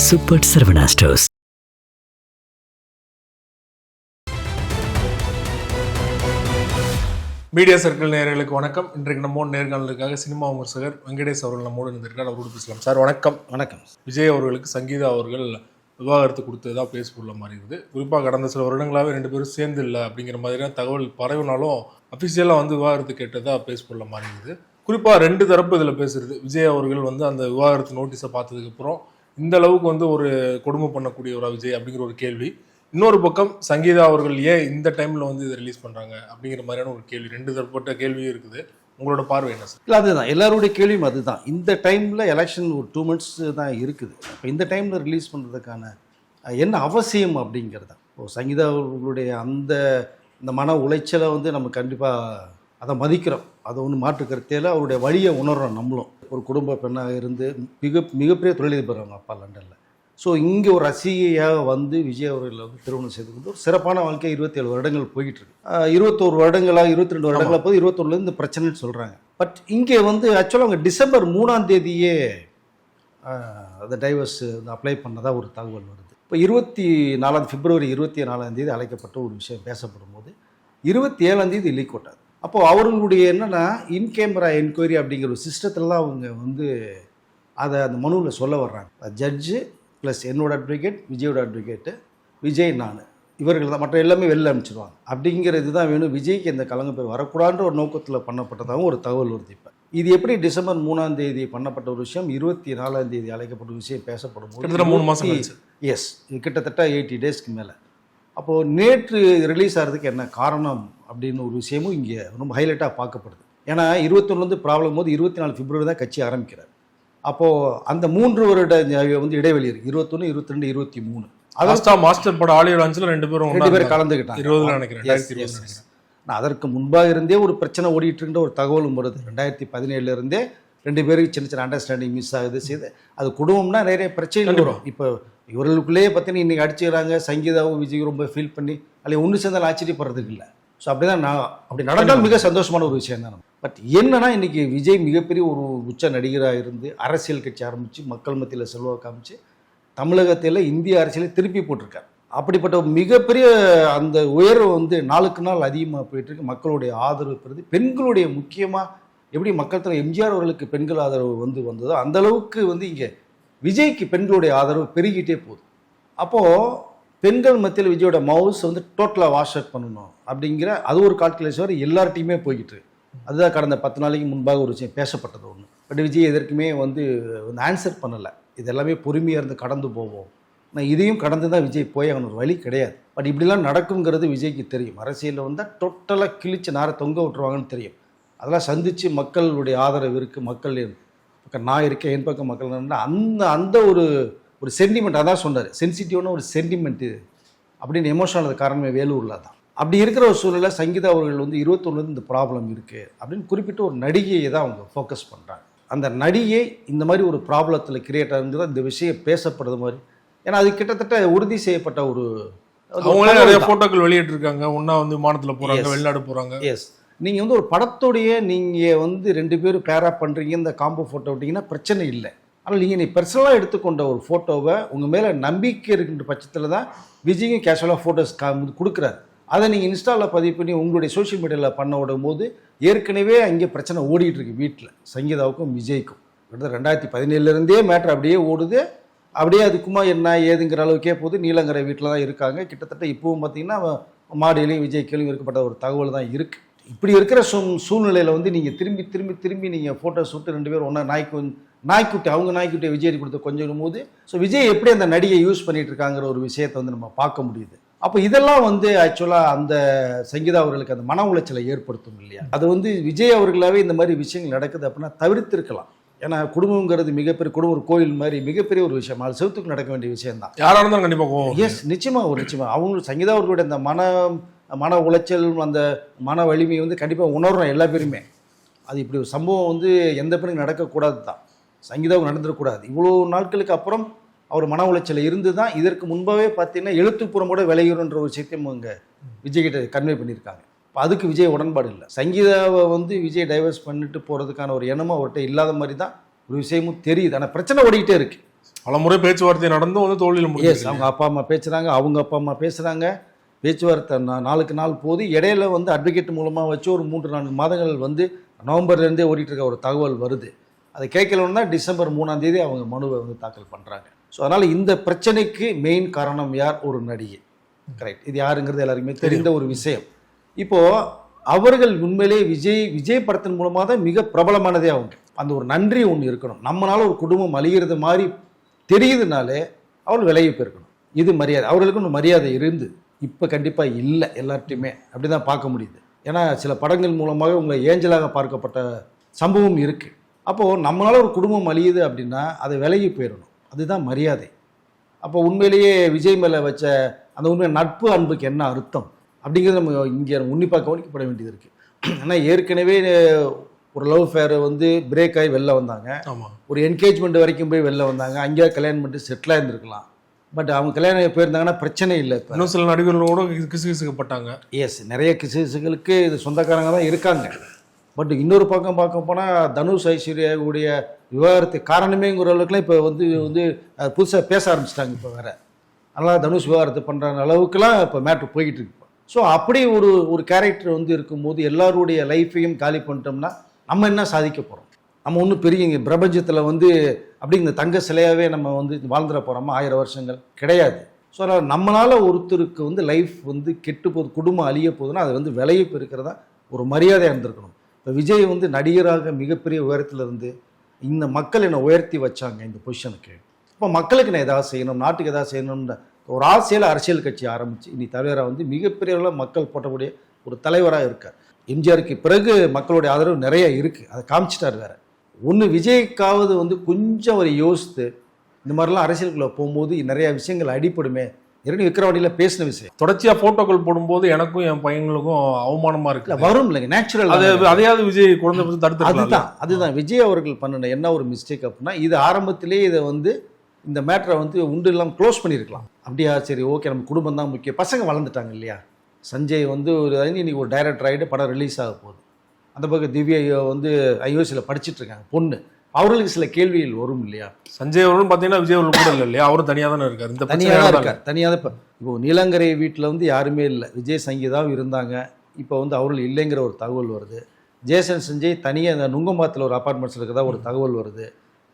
Super Saravana stores. Media circle நேயர்களுக்கு வணக்கம். இன்றைக்கு நம்மோடு நேர்காணலுக்காக சினிமா விமர்சகர் வெங்கடேஷ் அவர்கள் நம்மோடு இருந்திருக்கார். அவரோடு பேசலாம். சார் வணக்கம். வணக்கம். விஜய் அவர்களுக்கு சங்கீதா அவர்கள் விவாகரத்து கொடுத்ததா பேசப்பொருள மாதிரி இருக்குது. குறிப்பாக கடந்த சில வருடங்களாகவே ரெண்டு பேரும் சேர்ந்து இல்லை அப்படிங்கிற மாதிரியான தகவல் பரவினாலும் அஃபிஷியலாக விவாகரத்து கேட்டதா பேசப்பொருள மாதிரி இருக்குது. குறிப்பாக ரெண்டு தரப்பு இதில் பேசுறது. விஜய் அவர்கள் அந்த விவாகரத்து நோட்டீஸை பார்த்ததுக்கப்புறம் இந்த அளவுக்கு ஒரு கொடுமை பண்ணக்கூடிய ஒரு விஜய் அப்படிங்கிற ஒரு கேள்வி. இன்னொரு பக்கம் சங்கீதா அவர்கள் ஏன் இந்த டைம்ல இதை ரிலீஸ் பண்றாங்க அப்படிங்கிற மாதிரியான ஒரு கேள்வி. ரெண்டு தரப்பட்ட கேள்வியும் இருக்குது. உங்களோட பார்வை என்ன சார்? இல்லை, அதுதான் எல்லாருடைய கேள்வியும். அதுதான் இந்த டைமில் எலெக்ஷன் ஒரு 2 months தான் இருக்குது. இப்போ இந்த டைமில் ரிலீஸ் பண்ணுறதுக்கான என்ன அவசியம் அப்படிங்கிறது தான். இப்போ சங்கீதா அவர்களுடைய இந்த மன உளைச்சலை நம்ம கண்டிப்பாக அதை மதிக்கிறோம். அதை மாற்று கருத்தையில் அவருடைய வழியை உணர்றோம். நம்மளும் ஒரு குடும்ப பெண்ணாக இருந்து மிகப்பெரிய தொழிலதிபர் அவங்க அப்பா லண்டனில். ஸோ இங்கே ஒரு ரசிகையாக விஜய் அவர்கள் திருமணம் செய்து கொண்டு ஒரு சிறப்பான வாழ்க்கை 27 வருடங்கள் போயிட்டுருக்கு. 21 வருடங்களாக 22 வருடங்களாக போது 21 இந்த பிரச்சனைன்னு சொல்கிறாங்க. பட் இங்கே ஆக்சுவலாக அவங்க டிசம்பர் 3ஆம் தேதியே அந்த டைவர்ஸ் அப்ளை பண்ணதாக ஒரு தகவல் வருது. இப்போ 24 பிப்ரவரி 24ஆம் தேதி அழைக்கப்பட்ட ஒரு விஷயம் பேசப்படும் போது 27ஆம் தேதி லீக் அவுட் ஆகுது. அப்போது அவர்களுடைய என்னென்னா இன் கேமரா என்கொயரி அப்படிங்கிற ஒரு சிஸ்டத்தில் தான் அவங்க அதை அந்த மனுவில் சொல்ல வர்றாங்க. ஜட்ஜு ப்ளஸ் என்னோட அட்வொகேட், விஜயோட அட்வொகேட்டு, விஜய், நான், இவர்கள் தான், மற்ற எல்லாமே வெளில அனுப்பிச்சிடுவாங்க அப்படிங்கிறது தான் வேணும். விஜய்க்கு இந்த கலங்கப்பை வரக்கூடாதுன்ற ஒரு நோக்கத்தில் பண்ணப்பட்டதாகவும் ஒரு தகவல் வருது. இப்போ இது எப்படி டிசம்பர் 3ஆம் தேதி பண்ணப்பட்ட ஒரு விஷயம் 24ஆம் தேதி அழைக்கப்பட்ட விஷயம் பேசப்படும் போது 3 மாதம் எஸ், கிட்டத்தட்ட 80 டேஸ்க்கு மேலே. அப்போது நேற்று ரிலீஸ் ஆகிறதுக்கு என்ன காரணம் அப்படின்னு ஒரு விஷயமும் இங்கே ரொம்ப ஹைலைட்டாக பார்க்கப்படுது. ஏன்னா 21 ப்ராப்ளம் போது 24 பிப்ரவரி தான் கட்சி ஆரம்பிக்கிறார். அப்போது அந்த 3 வருட இடைவெளி இருக்குது. 21, 22, 23. அதான் மாஸ்டர் பட ஆடியோ லான்ச்சில் ரெண்டு பேரும் கலந்துக்கிட்டாங்க. 20 நினைக்கிறேன். நான் அதற்கு முன்பாக இருந்தே ஒரு பிரச்சனை ஓடிட்டு இருக்கின்ற ஒரு தகவலும் வருது. 2017 இருந்தே 2 பேருக்கு சின்ன சின்ன அண்டர்ஸ்டாண்டிங் மிஸ் ஆகுது. செய்து அது குடும்பம்னா நிறைய பிரச்சனைகள் வரும். இப்போ இவர்களுக்குள்ளேயே பார்த்தீங்கன்னா இன்றைக்கி அடிச்சுக்கிறாங்க. சங்கீதாவும் விஜய் ரொம்ப ஃபீல் பண்ணி அதில் ஒன்று சேர்ந்தாலும் ஆச்சரியப்படுறதுக்கு இல்லை. ஸோ அப்படி தான் அப்படி நடந்தால் மிக சந்தோஷமான ஒரு விஷயம் தான். பட் என்னன்னா இன்றைக்கி விஜய் மிகப்பெரிய ஒரு உச்ச நடிகராக இருந்து அரசியல் கட்சி ஆரம்பித்து மக்கள் மத்தியில் செல்வாக்கு காமிச்சு தமிழகத்தில் இந்திய அரசியலை திருப்பி போட்டிருக்காரு. அப்படிப்பட்ட மிகப்பெரிய அந்த உயர்வு நாளுக்கு நாள் அதிகமாக போயிட்டுருக்கு. மக்களுடைய ஆதரவு பெறுது. பெண்களுடைய முக்கியமாக எப்படி மக்கள் தலைவர் எம்ஜிஆர் அவர்களுக்கு பெண்கள் ஆதரவு வந்ததோ அந்தளவுக்கு இங்கே விஜய்க்கு பெண்களுடைய ஆதரவு பெருகிட்டே போகுது. அப்போது பெண்கள் மத்தியில் விஜயோட மவுஸ் டோட்டலாக வாஷ் அவுட் பண்ணணும் அப்படிங்கிற அது ஒரு கால்குலேஷன் எல்லார்ட்டையுமே போய்கிட்டு. அதுதான் கடந்த 10 நாளைக்கு முன்பாக ஒரு விஷயம் பேசப்பட்டது ஒன்று. பட் விஜய் எதற்குமே ஆன்சர் பண்ணலை. இது எல்லாமே பொறுமையாக இருந்து கடந்து போவோம். நான் இதையும் கடந்து தான் விஜய் போய் அவன் ஒரு வழி கிடையாது. பட் இப்படிலாம் நடக்குங்கிறது விஜய்க்கு தெரியும். அரசியலில் டோட்டலாக கிழிச்சு நாரை தொங்க விட்டுருவாங்கன்னு தெரியும். அதெல்லாம் சந்தித்து மக்களுடைய ஆதரவு இருக்குது. மக்கள் பக்கம் நான் இருக்கேன், என் பக்கம் மக்கள் அந்த ஒரு சென்டிமெண்ட். அதான் சொன்னார், சென்சிட்டிவான ஒரு சென்டிமெண்ட்டு அப்படின்னு எமோஷனல் காரணமே வேலூரில் தான். அப்படி இருக்கிற ஒரு சூழ்நிலை சங்கீதா அவர்கள் 21 இந்த ப்ராப்ளம் இருக்குது அப்படின்னு குறிப்பிட்டு ஒரு நடிகையை தான் அவங்க ஃபோக்கஸ் பண்ணுறாங்க. அந்த நடிகை இந்த மாதிரி ஒரு ப்ராப்ளத்தில் கிரியேட் ஆகுங்கிறது இந்த விஷயம் பேசப்படுறது மாதிரி. ஏன்னா அது கிட்டத்தட்ட உறுதி செய்யப்பட்ட ஒரு அவங்களே நிறைய ஃபோட்டோக்கள் வெளியிட்டிருக்காங்க. ஒன்றா விமானத்தில் போகிறாங்க, வெளிநாடு போகிறாங்க. எஸ், நீங்கள் ஒரு படத்தோடைய நீங்கள் 2 பேரும் பேரா பண்ணுறீங்க, இந்த காம்போ ஃபோட்டோ விட்டிங்கன்னா பிரச்சனை இல்லை. ஆனால் நீ பர்சனலாக எடுத்துக்கொண்ட ஒரு ஃபோட்டோவை உங்கள் மேலே நம்பிக்கை இருக்கின்ற பட்சத்தில் தான் விஜயும் கேஷுவலாக ஃபோட்டோஸ் கொடுக்குறாரு. அதை நீங்கள் இன்ஸ்டாவில் பதிவு பண்ணி உங்களுடைய சோஷியல் மீடியாவில் பண்ண விடும் போது ஏற்கனவே அங்கே பிரச்சனை ஓடிட்டு இருக்கு வீட்டில் சங்கீதாவுக்கும் விஜய்க்கும். கிட்டத்தட்ட 2017 மேட்ரு அப்படியே ஓடுது. அப்படியே அதுக்குமா என்ன ஏதுங்கிற அளவுக்கே போது. நீலங்கரை வீட்டில் தான் இருக்காங்க. கிட்டத்தட்ட இப்போவும் பார்த்தீங்கன்னா மாடியிலையும் விஜய் கேள்வி இருக்கப்பட்ட ஒரு தகவல் தான் இருக்குது. இப்படி இருக்கிற சூழ்நிலையில் நீங்கள் திரும்பி நீங்கள் ஃபோட்டோஸ் விட்டு 2 பேரும் ஒன்றா நாய்க்குட்டி அவங்க நாய்க்குட்டியை விஜய் கொடுத்து கொஞ்சம் போது ஸோ விஜய் எப்படி அந்த நடிகை யூஸ் பண்ணிட்டு இருக்காங்கிற ஒரு விஷயத்தை நம்ம பார்க்க முடியுது. அப்போ இதெல்லாம் ஆக்சுவலாக அந்த சங்கீதா அவர்களுக்கு அந்த மன உளைச்சலை ஏற்படுத்தும் இல்லையா? அது விஜய் அவர்களாகவே இந்த மாதிரி விஷயங்கள் நடக்குது அப்படின்னா தவிர்த்திருக்கலாம். ஏன்னா குடும்பங்கிறது மிகப்பெரிய குடும்பம், ஒரு கோயில் மாதிரி மிகப்பெரிய ஒரு விஷயம். அது செவத்துக்கு நடக்க வேண்டிய விஷயம் தான். யாராக இருந்தாலும் கண்டிப்பாக எஸ், நிச்சயமாக அவங்க சங்கீதா அவர்களுடைய அந்த மன உளைச்சல், அந்த மன வலிமை கண்டிப்பாக உணர்றோம் எல்லா பேருமே. அது இப்படி ஒரு சம்பவம் எந்த பேருக்கு நடக்கக்கூடாது தான். சங்கீதாவுக்கு நடந்துடக்கூடாது. இவ்வளோ நாட்களுக்கு அப்புறம் அவர் மன உளைச்சல் இருந்து தான் இதற்கு முன்பாகவே பார்த்தீங்கன்னா எழுத்துப்பூர்வம் கூட விளையுறன்ற ஒரு விஷயத்தையும் அவங்க விஜய்கிட்ட கன்வே பண்ணியிருக்காங்க. இப்போ அதுக்கு விஜய் உடன்பாடு இல்லை. சங்கீதாவை விஜய் டைவர்ஸ் பண்ணிட்டு போகிறதுக்கான ஒரு எண்ணமும் அவர்கிட்ட இல்லாத மாதிரி தான் ஒரு விஷயமும் தெரியுது. ஆனால் பிரச்சனை ஓடிக்கிட்டே இருக்குது. பல முறை பேச்சுவார்த்தை நடந்தும் வந்து தோல்வியில் எஸ், முடியும். அவங்க அப்பா அம்மா பேசுகிறாங்க, அவங்க அப்பா அம்மா பேசுகிறாங்க, பேச்சுவார்த்தை நாளுக்கு நாள் போது. இடையில வந்து அட்வொகேட் மூலமாக வச்சு ஒரு 3-4 மாதங்கள் வந்து நவம்பர்லேருந்தே ஓடிட்டு இருக்க ஒரு தகவல் வருது. அதை கேட்கலன்னா டிசம்பர் 3ஆம் தேதி அவங்க மனுவை வந்து தாக்கல் பண்ணுறாங்க. ஸோ அதனால் இந்த பிரச்சனைக்கு மெயின் காரணம் யார்? ஒரு நடிகை. கரெக்ட். இது யாருங்கிறது எல்லாருக்குமே தெரிந்த ஒரு விஷயம். இப்போது அவர்கள் உண்மையிலே விஜய் படத்தின் மூலமாக தான் மிக பிரபலமானதே. அவங்க அந்த ஒரு நன்றி ஒன்று இருக்கணும். நம்மளால ஒரு குடும்பம் அழிகிறது மாதிரி தெரியுதுனாலே அவர்கள் விலகி போயிருக்கணும். இது மரியாதை. அவர்களுக்கு ஒன்று மரியாதை இருந்து இப்போ கண்டிப்பாக இல்லை எல்லார்ட்டையுமே. அப்படி தான் பார்க்க முடியுது. ஏன்னா சில படங்கள் மூலமாக உங்களை ஏஞ்சலாக பார்க்கப்பட்ட சம்பவம் இருக்குது. அப்போது நம்மளால ஒரு குடும்பம் அழியுது அப்படின்னா அதை விலகி போயிடணும். அதுதான் மரியாதை. அப்போ உண்மையிலேயே விஜய் மேலே வச்ச அந்த உண்மை நட்பு அன்புக்கு என்ன அர்த்தம் அப்படிங்கிறது நம்ம இங்கே உன்னிப்பாக கவனிக்கப்பட வேண்டியது இருக்குது. ஏன்னா ஏற்கனவே ஒரு லவ் ஃபேர் வந்து பிரேக் ஆகி வெளில வந்தாங்க. ஒரு என்கேஜ்மெண்ட் வரைக்கும் போய் வெளில வந்தாங்க. அங்கேயே கல்யாணம் பண்ணிட்டு செட்டிலாக இருந்திருக்கலாம். பட் அவங்க கல்யாணம் போயிருந்தாங்கன்னா பிரச்சனை இல்லை. இப்போ இன்னும் சில நடிகர்களோட கிசுகிசுக்கப்பட்டாங்க. எஸ், நிறைய கிசுகிசுகளுக்கு இது சொந்தக்காரங்க தான் இருக்காங்க. பட் இன்னொரு பக்கம் பார்க்க போனால் தனுஷ் ஐஸ்வர்யாவுடைய விவாகரத்து காரணமேங்கிற அளவுக்குலாம் இப்போ வந்து புதுசாக பேச ஆரம்பிச்சிட்டாங்க. இப்போ வேறு அதனால் தனுஷ் விவாகரத்து பண்ணுற அளவுக்குலாம் இப்போ மேட்ரு போய்கிட்டு இருக்கு. ஸோ அப்படி ஒரு கேரக்டர் வந்து இருக்கும்போது எல்லாருடைய லைஃப்பையும் காலி பண்ணிட்டோம்னா நம்ம என்ன சாதிக்க போகிறோம்? நம்ம ஒன்றும் பெரிய பிரபஞ்சத்தில் வந்து அப்படி இந்த தங்க சிலையாகவே நம்ம வந்து வாழ்ந்துட போகிறோமா 1000 வருஷங்கள்? கிடையாது. ஸோ அதனால் நம்மளால் ஒருத்தருக்கு வந்து லைஃப் வந்து கெட்டு போகுது, குடும்பம் அழிய போகுதுன்னா அது வந்து விலையை பெருக்கிறதா ஒரு மரியாதையாக இருந்திருக்கணும். இப்போ விஜய் வந்து நடிகராக மிகப்பெரிய உயரத்தில் இருந்து இந்த மக்கள் என்னை உயர்த்தி வச்சாங்க இந்த பொசிஷனுக்கு. இப்போ மக்களுக்கு நான் எதாவது செய்யணும், நாட்டுக்கு எதாவது செய்யணும்ன்ற ஒரு ஆசையில் அரசியல் கட்சி ஆரம்பித்து இன்னி தலைவராக வந்து மிகப்பெரிய அளவில் மக்கள் போட்டக்கூடிய ஒரு தலைவராக இருக்கார். எம்ஜிஆருக்கு பிறகு மக்களுடைய ஆதரவு நிறைய இருக்குது. அதை காமிச்சிட்டார். வேறு ஒன்று விஜய்க்காவது வந்து கொஞ்சம் அவர் யோசித்து இந்த மாதிரிலாம் அரசியலுக்குள்ளே போகும்போது நிறைய விஷயங்கள் அடிப்படுமே. ஏற்கனவே விக்ரவாண்டியில் பேசின விஷயம். தொடர்ச்சியாக ஃபோட்டோக்கள் போடும்போது எனக்கும் என் பையங்களுக்கும் அவமானமாக இருக்குது. வரும் இல்லைங்க, நேச்சுரல். அதையாவது விஜய் குழந்தை தடுத்து. அதுதான் விஜய் அவர்கள் பண்ணின என்ன ஒரு மிஸ்டேக் அப்படின்னா, இது ஆரம்பத்திலே இதை வந்து இந்த மேட்டரை வந்து உண்டு இல்லாமல் க்ளோஸ் பண்ணியிருக்கலாம். அப்படியா, சரி ஓகே, நம்ம குடும்பம் தான் முக்கியம். பசங்க வளர்ந்துட்டாங்க இல்லையா? சஞ்சய் வந்து இன்னைக்கு ஒரு டைரக்டர் ஆகிட்டு படம் ரிலீஸ் ஆக போகுது. அந்த பக்கம் திவ்யா வந்து ஐஓசியில் படிச்சுட்டு இருக்காங்க பொண்ணு. அவர்களுக்கு சில கேள்விகள் வரும் இல்லையா? சஞ்சய் அவர்களும் பார்த்தீங்கன்னா விஜய் அவர்கள் கூட இல்லை இல்லையா? அவரும் தனியாக தானே இருக்கார். இந்த தனியாக தான் இருக்கார். தனியாக தான். இப்போ நீலங்கரை வீட்டில் வந்து யாருமே இல்லை. விஜய் சங்கீதாவும் இருந்தாங்க. இப்போ வந்து அவர்கள் இல்லைங்கிற ஒரு தகவல் வருது. ஜேசன் சஞ்சய் தனியாக இந்த நுங்கம்பாத்தில் ஒரு அப்பார்ட்மெண்ட்ஸில் இருக்கிறதா ஒரு தகவல் வருது.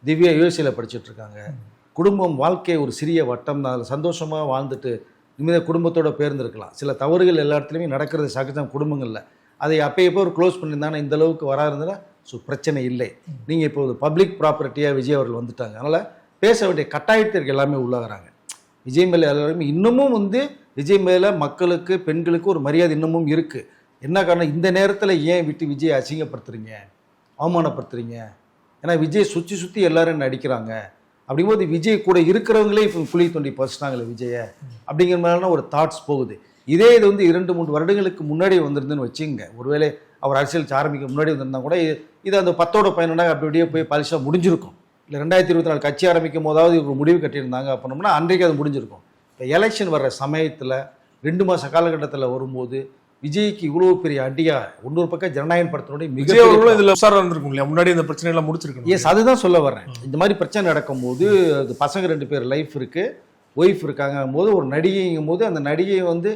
திவ்யா யூஎஸ்ஏல படிச்சுட்டு இருக்காங்க. குடும்பம் வாழ்க்கை ஒரு சிறிய வட்டம் தான். அதில் சந்தோஷமாக வாழ்ந்துட்டு இனிமேல் குடும்பத்தோடு பேர்ந்துருக்கலாம். சில தவறுகள் எல்லா இடத்துலையுமே நடக்கிறது சகஜம் குடும்பங்களில். அதை அப்போ ஒரு க்ளோஸ் பண்ணியிருந்தாங்கன்னா இந்த அளவுக்கு வரா இருந்ததுன்னா ஸோ பிரச்சனை இல்லை. நீங்கள் இப்போ ஒரு பப்ளிக் ப்ராப்பர்ட்டியாக விஜய் அவர்கள் வந்துட்டாங்க. அதனால் பேச வேண்டிய கட்டாயத்திற்கு எல்லாமே உள்ளாகிறாங்க. விஜய் மேலே எல்லாருமே இன்னமும் வந்து விஜய் மேலே மக்களுக்கு பெண்களுக்கு ஒரு மரியாதை இன்னமும் இருக்குது. என்ன காரணம்? இந்த நேரத்தில் ஏன் விட்டு விஜய் அசிங்கப்படுத்துறீங்க, அவமானப்படுத்துறீங்க? ஏன்னா விஜய் சுற்றி எல்லாரும் நடிக்கிறாங்க. அப்படிங்கும்போது விஜய் கூட இருக்கிறவங்களே இப்போ குழி தோண்டி பறிச்சிட்டாங்களே விஜயை அப்படிங்கிற மாதிரிலாம் ஒரு தாட்ஸ் போகுது. இதே இது வந்து 2-3 வருடங்களுக்கு முன்னாடி வந்திருந்துன்னு வச்சுங்க. ஒருவேளை அவர் அரசியல் ஆரம்பிக்க முன்னாடி வந்திருந்தா கூட இது அந்த 10ஓட பயனுண்டாக அப்படியே போய் பாலிஷாக முடிஞ்சிருக்கும். இல்லை 2024 கட்சி ஆரம்பிக்கும் போதாவது ஒரு முடிவு கட்டியிருந்தாங்க அப்படின்னோம்னா அன்றைக்கு அது முடிஞ்சிருக்கும். இப்போ எலெக்ஷன் வர்ற சமயத்தில் 2 மாத காலகட்டத்தில் வரும்போது விஜய்க்கு இவ்வளோ பெரிய அடியா இன்னொரு பக்கம் ஜனநாயகம் படத்தினுடைய மிக இதில் உஷாராக இருந்திருக்கும் இல்லையா? முன்னாடி இந்த பிரச்சனைலாம் முடிச்சிருக்கணும். எஸ், அதுதான் சொல்ல வர்றேன். இந்த மாதிரி பிரச்சனை நடக்கும்போது அது பசங்க 2 பேர் லைஃப் இருக்குது, ஒய்ஃப் இருக்காங்கும் போது ஒரு நடிகைங்கும் போது அந்த நடிகை வந்து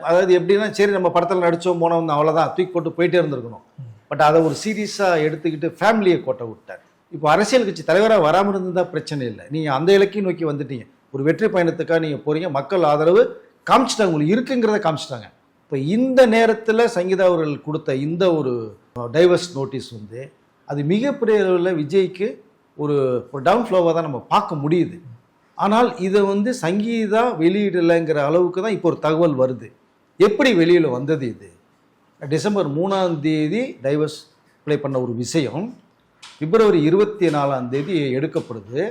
அதாவது எப்படின்னா சரி நம்ம படத்தில் நடித்தோம் போனோம் அவ்வளோதான் தூக்கி போட்டு போயிட்டே இருந்திருக்கணும். பட் அதை ஒரு சீரியஸாக எடுத்துக்கிட்டு ஃபேமிலியை கோட்டை விட்டார். இப்போ அரசியல் கட்சி தலைவராக வராமல் இருந்தால் பிரச்சனை இல்லை. நீங்கள் அந்த இலக்கையும் நோக்கி வந்துட்டீங்க. ஒரு வெற்றி பயணத்துக்காக நீங்கள் போகிறீங்க. மக்கள் ஆதரவு காமிச்சிட்டாங்க, உங்களுக்கு இருக்குங்கிறத காமிச்சிட்டாங்க. இப்போ இந்த நேரத்தில் சங்கீதா அவர்கள் கொடுத்த இந்த ஒரு டைவர்ஸ் நோட்டீஸ் வந்து அது மிகப்பெரிய அளவில் விஜய்க்கு ஒரு டவுன்ஃப்ளோவாக தான் நம்ம பார்க்க முடியுது. ஆனால் இதை வந்து சங்கீதா வெளியிடலைங்கிற அளவுக்கு தான் இப்போ ஒரு தகவல் வருது. எப்படி வெளியில் வந்தது? இது டிசம்பர் 3ஆம் தேதி டைவர்ஸ் அப்ளை பண்ண ஒரு விஷயம் பிப்ரவரி 24ஆம் தேதி எடுக்கப்படுது.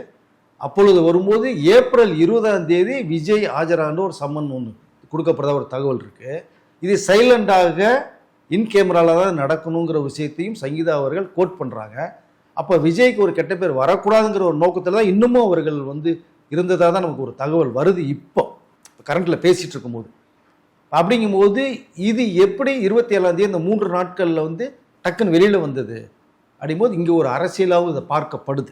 அப்பொழுது வரும்போது ஏப்ரல் 20ஆம் தேதி விஜய் ஆஜரான ஒரு சம்மன் ஒன்று கொடுக்கப்படுறதா ஒரு தகவல் இருக்குது. இது சைலண்டாக இன் கேமராவில் தான் நடக்கணுங்கிற விஷயத்தையும் சங்கீதா அவர்கள் கோட் பண்ணுறாங்க. அப்போ விஜய்க்கு ஒரு கெட்ட பேர் வரக்கூடாதுங்கிற ஒரு நோக்கத்தில் தான் இன்னமும் அவர்கள் வந்து இருந்ததாக தான் நமக்கு ஒரு தகவல் வருது. இப்போ கரண்ட்டில் பேசிகிட்டு இருக்கும்போது அப்படிங்கும்போது இது எப்படி 27ஆம் தேதி இந்த 3 நாட்களில் வந்து டக்குன்னு வெளியில் வந்தது அப்படிங்கும்போது இங்கே ஒரு அரசியலாகவும் இதை பார்க்கப்படுது.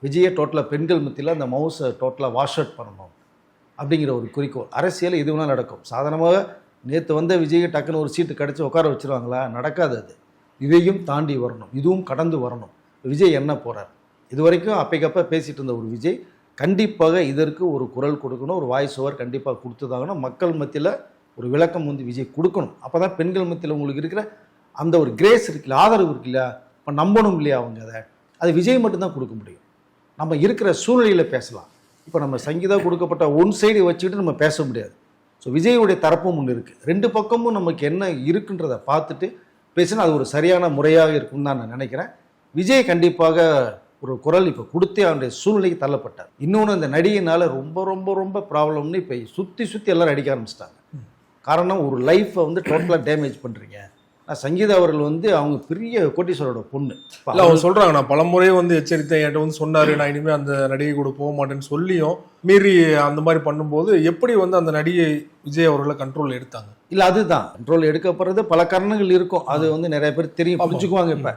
விஜயை டோட்டலாக பெண்கள் மத்தியில் அந்த மவுஸை டோட்டலாக வாஷ் அவுட் பண்ணணும் அப்படிங்கிற ஒரு குறிக்கோள். அரசியல் எது வேணால் நடக்கும். சாதாரணமாக நேற்று வந்த விஜய் டக்குன்னு ஒரு சீட்டு கிடச்சி உட்கார வச்சுருவாங்களா? நடக்காது. அது இதையும் தாண்டி வரணும், இதுவும் கடந்து வரணும். விஜய் என்ன போகிறார்? இது வரைக்கும் அப்பைக்கப்போ பேசிகிட்டு இருந்த ஒரு விஜய் கண்டிப்பாக இதற்கு ஒரு குரல் கொடுக்கணும், ஒரு வாய்ஸ் ஓவர் கண்டிப்பாக கொடுத்துதாகணும். மக்கள் மத்தியில் ஒரு விளக்கம் வந்து விஜய் கொடுக்கணும். அப்போ தான் பெண்கள் மத்தியில் உங்களுக்கு இருக்கிற அந்த ஒரு கிரேஸ் இருக்குல்ல, ஆதரவு இருக்கு இல்லையா, இப்போ நம்பணும் இல்லையா அவங்க அது விஜய் மட்டும்தான் கொடுக்க முடியும். நம்ம இருக்கிற சூழ்நிலையில் பேசலாம். இப்போ நம்ம சங்கீதா கொடுக்கப்பட்ட ஒன் சைடு வச்சுக்கிட்டு நம்ம பேச முடியாது. ஸோ விஜயுடைய தரப்பும் ஒன்று இருக்குது. ரெண்டு பக்கமும் நமக்கு என்ன இருக்குன்றதை பார்த்துட்டு பேசினா அது ஒரு சரியான முறையாக இருக்கும்னு தான் நான் நினைக்கிறேன். விஜய் கண்டிப்பாக ஒரு குரல் இப்போ கொடுத்தே அவனுடைய சூழ்நிலைக்கு தள்ளப்பட்டார். இன்னொன்று அந்த நடிகையினால் ரொம்ப ரொம்ப ரொம்ப ப்ராப்ளம்னு இப்போ சுற்றி எல்லோரும் அடிக்க ஆரம்பிச்சிட்டாங்க. காரணம், ஒரு லைஃப்பை வந்து டோட்டலாக டேமேஜ் பண்ணுறீங்க. சங்கீதா அவர்கள் வந்து அவங்க பெரிய கோட்டீஸ்வரோட பொண்ணு. இல்லை, அவங்க சொல்கிறாங்க, நான் பலமுறை வந்து எச்சரித்தேன், என்கிட்ட வந்து சொன்னார், நான் இனிமேல் அந்த நடிகை கூட போக மாட்டேன்னு சொல்லியும் மீறி அந்த மாதிரி பண்ணும்போது எப்படி வந்து அந்த நடிகை விஜய் அவர்களை கண்ட்ரோல் எடுத்தாங்க? இல்லை, அதுதான் கண்ட்ரோல் எடுக்கப்படுறது பல காரணங்கள் இருக்கும். அது வந்து நிறைய பேர் தெரியும், புரிஞ்சுக்குவாங்க. இப்போ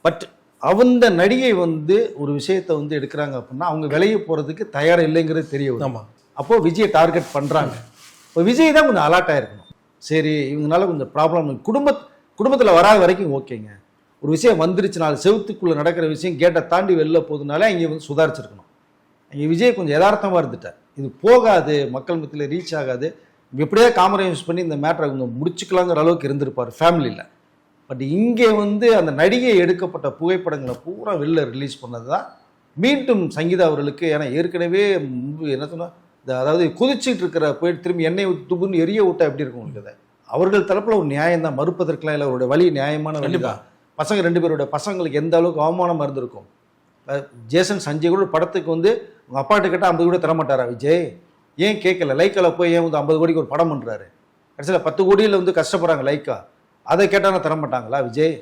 பட் அந்த நடிகை வந்து ஒரு விஷயத்தை வந்து எடுக்கிறாங்க அப்படின்னா அவங்க விலையை போகிறதுக்கு தயாராக இல்லைங்கிறது தெரிய வரும். ஆமாம். அப்போது விஜய் டார்கெட் பண்ணுறாங்க. இப்போ விஜய் தான் கொஞ்சம் அலர்ட்டாக இருக்கணும். சரி, இவங்களால கொஞ்சம் ப்ராப்ளம் குடும்பத்தில் வராத வரைக்கும் ஓகேங்க. ஒரு விஷயம் வந்துருச்சு, நாலு செவத்துக்குள்ளே நடக்கிற விஷயம் கேட்டை தாண்டி வெளில போகுதுனால இங்கே வந்து சுதாரிச்சிருக்கணும். இங்கே விஜய் கொஞ்சம் யதார்த்தமாக இருந்துட்டார். இது போகாது, மக்கள் மத்தியில் ரீச் ஆகாது, எப்படியா காம்ப்ரமைஸ் பண்ணி இந்த மேட்டரை கொஞ்சம் முடிச்சுக்கலாங்கிற அளவுக்கு இருந்திருப்பார் ஃபேமிலியில். பட் இங்கே வந்து அந்த நடிகை எடுக்கப்பட்ட புகைப்படங்களை பூரா வெளில ரிலீஸ் பண்ணது தான் மீண்டும் சங்கீதா அவர்களுக்கு. ஏன்னா ஏற்கனவே என்ன சொன்னால் அதாவது குதிச்சுட்டு இருக்கிற போயிட்டு திரும்பி எண்ணெய் துப்புன்னு எரிய விட்டா எப்படி இருக்கும் உங்களுக்கு? அவர்கள் தரப்பில் ஒரு நியாயம் தான், மறுப்பதற்கெல்லாம் இல்லை. அவருடைய வழி நியாயமான வழி தான். பசங்க ரெண்டு பேருடைய பசங்களுக்கு எந்த அளவுக்கு அவமானமாக இருந்திருக்கும். ஜேசன் சஞ்சய் கூட படத்துக்கு வந்து உங்கள் அப்பாட்ட கேட்டால் 50 கோடி தரமாட்டாரா விஜய்? ஏன் கேட்கல? லைக்காவில் போய் ஏன் வந்து 50 கோடிக்கு ஒரு படம் பண்ணுறாரு? கடைசியில் 10 கோடியில் வந்து கஷ்டப்படுறாங்க லைக்கா, அதை கேட்டால் தரமாட்டாங்களா விஜய்?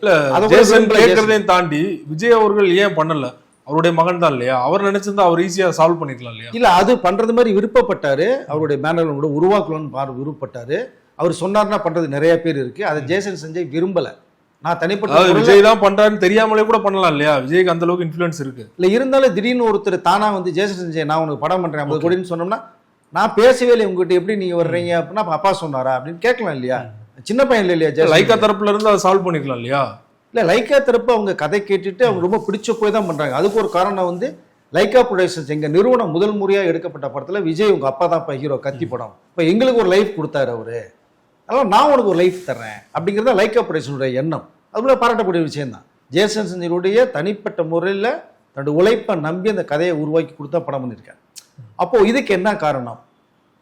கேட்கறதையும் தாண்டி விஜய் அவர்கள் ஏன் பண்ணல? அவருடைய மகன் தான் இல்லையா, அவர் நினைச்சிருந்தா அவர் ஈஸியாக சால்வ் பண்ணிக்கலாம் இல்லையா? இல்லை, அது பண்ணுறது மாதிரி விருப்பப்பட்டாரு. அவருடைய மேனர்கள் கூட உருவாக்கணும்னு விருப்பப்பட்டாரு. அவர் சொன்னார்னா பண்றது நிறைய பேர் இருக்கு. அதை ஜேசன் சஞ்சய் விரும்பல. நான் தனிப்பட்ட விஜய் தான் பண்றாருன்னு தெரியாமலே கூட பண்ணலாம் இல்லையா? விஜய்க்கு அந்த அளவுக்கு இன்ஃப்ளூயன்ஸ் இருக்கு. இல்லை, இருந்தாலும் திடீர்னு ஒருத்தர் தானா வந்து ஜேசன் சஞ்சய் நான் உனக்கு படம் பண்றேன் 50 கோடின்னு சொன்னோம்னா, நான் பேசவே இல்லை உங்ககிட்ட, எப்படி நீங்க வர்றீங்க அப்படின்னா அப்பா சொன்னாரா அப்படின்னு கேட்கலாம் இல்லையா? சின்ன பையன் இல்லையா? லைக்கா தரப்புல இருந்து அதை சால்வ் பண்ணிக்கலாம் இல்லையா? இல்லை, லைக்கா தரப்பு அவங்க கதை கேட்டுட்டு அவங்க ரொம்ப பிடிச்ச போய் தான் பண்றாங்க. அதுக்கு ஒரு காரணம் வந்து லைக்கா ப்ரொடக்ஷன்ஸ் எங்க நிறுவனம் முதல் முறையாக எடுக்கப்பட்ட படத்துல விஜய் உங்க அப்பா தான் இப்போ ஹீரோ, கத்தி படம். இப்போ எங்களுக்கு ஒரு லைஃப் கொடுத்தாரு அவரு, அதனால் நான் உனக்கு ஒரு லைஃப் தர்றேன் அப்படிங்கிறத லைக்கா ப்ரொடக்ஷனுடைய எண்ணம். அதுபோல பாராட்டக்கூடிய விஷயம்தான். ஜேசன் சஞ்சனுடைய தனிப்பட்ட முறையில் தன்னுடைய உழைப்பை நம்பி அந்த கதையை உருவாக்கி கொடுத்தா படம் பண்ணியிருக்காங்க. அப்போது இதுக்கு என்ன காரணம்?